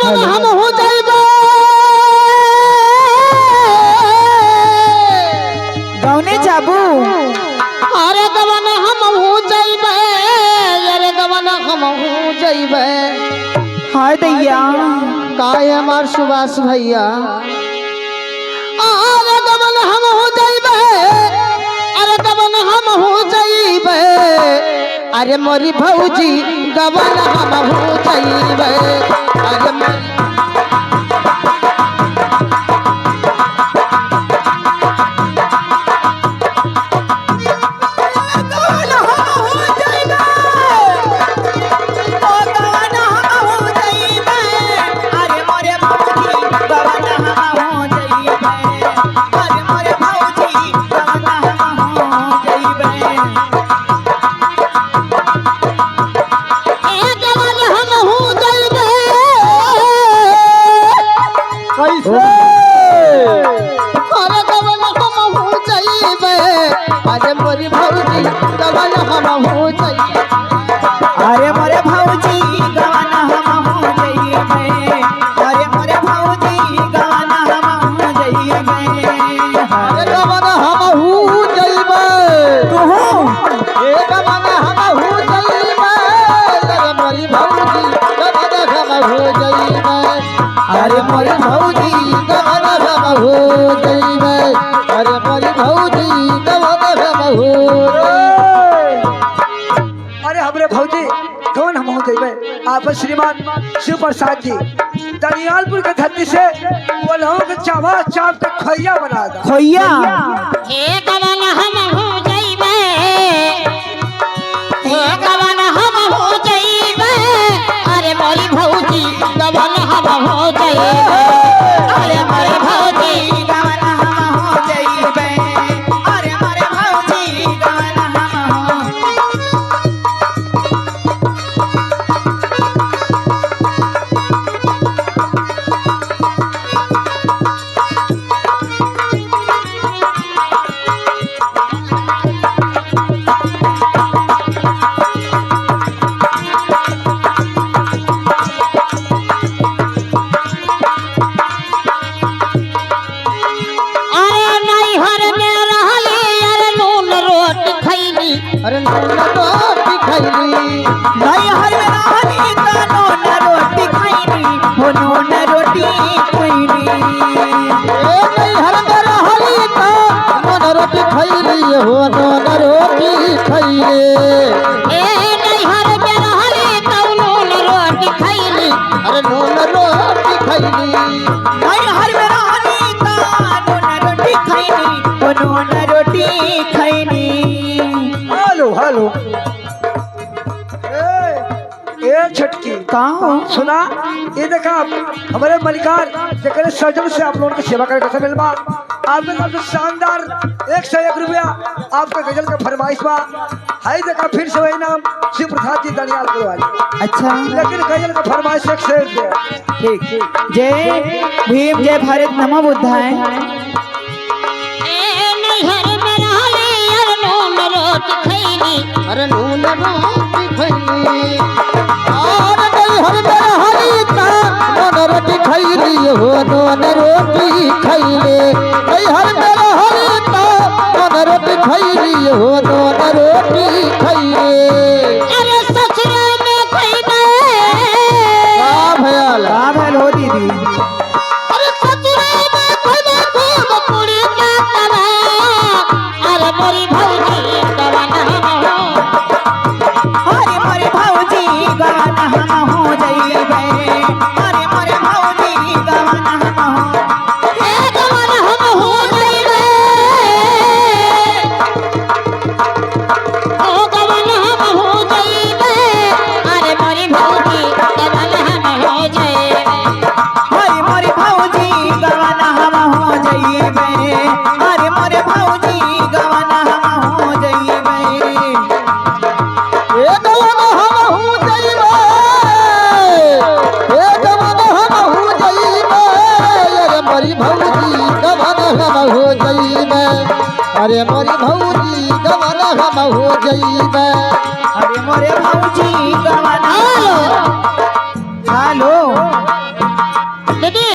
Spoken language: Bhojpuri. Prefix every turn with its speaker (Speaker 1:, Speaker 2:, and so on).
Speaker 1: गवन हम हो जाइबे
Speaker 2: गौने जाबू
Speaker 1: अरे गवन हम हो जाइबे अरे गवन हम हो जाइबे
Speaker 2: हाय दैया
Speaker 1: काय हमार सुभाष भैया अरे गवन हम हो जाइबे अरे गवन हम हो जाइबे अरे मोरी भौजी गवन हम हो जाइबे अरे अरे मोरी भौजी गवन हम हो जाइबे
Speaker 2: अरे मोरे भौजी गवाना हम हो जाइबे अरे मोरे भौजी गवाना हम हो जाइबे
Speaker 1: अरे गवन हम हो जाइबे
Speaker 2: तू
Speaker 1: ए गवन हम हो जाइबे अरे मोरी भौजी गवन हम हो जाइबे अरे मोरी भौजी गवन हम हो जाइबे अरे मोरी भौजी गवन हम हो
Speaker 3: अरे हमरे भौजी कौन हम हो जाइबे आप श्रीमान शिव प्रसाद जी दनियालपुर के धरती से बोलहो के चावा चाप के खैया बना दा
Speaker 2: खोइया
Speaker 1: ए गवन हम हो जाइबे ए गवन हम हो जाइबे अरे मोरी भौजी गवन हम हो जाइबे अरे मोरी भौजी
Speaker 2: गवाना हम हो जाइबे अरे मोरे भौजी गवाना हम हो
Speaker 1: अरे नहीं हर में रहली अरे नून रोटी खैली अरे नून रोटी खैली
Speaker 2: नहीं हर में रहनी त नून रोटी खैनी हो नून रोटी खैनी
Speaker 1: ए नहीं हर में रहली तो नून रोटी खैली हो नून रोटी खैली ए नहीं हर में रहली तो नून रोटी खैली अरे नून रोटी खैली
Speaker 2: नहीं हर में रहनी त नून रोटी खैनी हो नून रोटी खैनी
Speaker 3: हेलो हेलो ए छटकी
Speaker 2: का हो
Speaker 3: सुना ये देखा हमारे मलिकार जकर सर्जन से आप लोगों की सेवा करे कैसे मिलबा आपके सबसे शानदार 101 रुपया आपका गजल का फरमाइश बा हाई देखा फिर से वही नाम शिव प्रसाद जी दनियालपुर वाले
Speaker 2: अच्छा
Speaker 3: लेकिन गजल का फरमाइश 101 रुपया
Speaker 2: ठीक जय भीम जय भारत नमो बुद्धाय
Speaker 1: अरे नून रोटी खैली और नहीं हर में रहली तो नून रोटी खैली हो नून रोटी खैली नहीं हर में रहली तो नून रोटी खैली हो नून रोटी खैली अरे ससुर में खैबे का भयल
Speaker 2: का भल हो दीदी
Speaker 1: अरे ससुर में खैबे खूब पूरी का तवा अरे मोरी भौजी गवन हम हो
Speaker 2: अरे मोरे भौजी गवाना हम हो जाइबे अरे मोरे भौजी गवाना हम हो
Speaker 1: ए गवन हम हो जाइबे ओ गवन हम हो जाइबे अरे मोरी भौजी गवन हम हो जाइबे
Speaker 2: अरे मोरे भौजी गवाना हम हो जाइबे अरे मोरे भौजी गवाना हम हो जाइबे
Speaker 1: ए गवन हम हो जाइबे ए गवन हम हो जाइबे अरे मोरी भौजी गवन हम हो जाइबे अरे मोरी भौजी गवन हम हो जाइबे
Speaker 2: अरे मोरे भौजी गवाना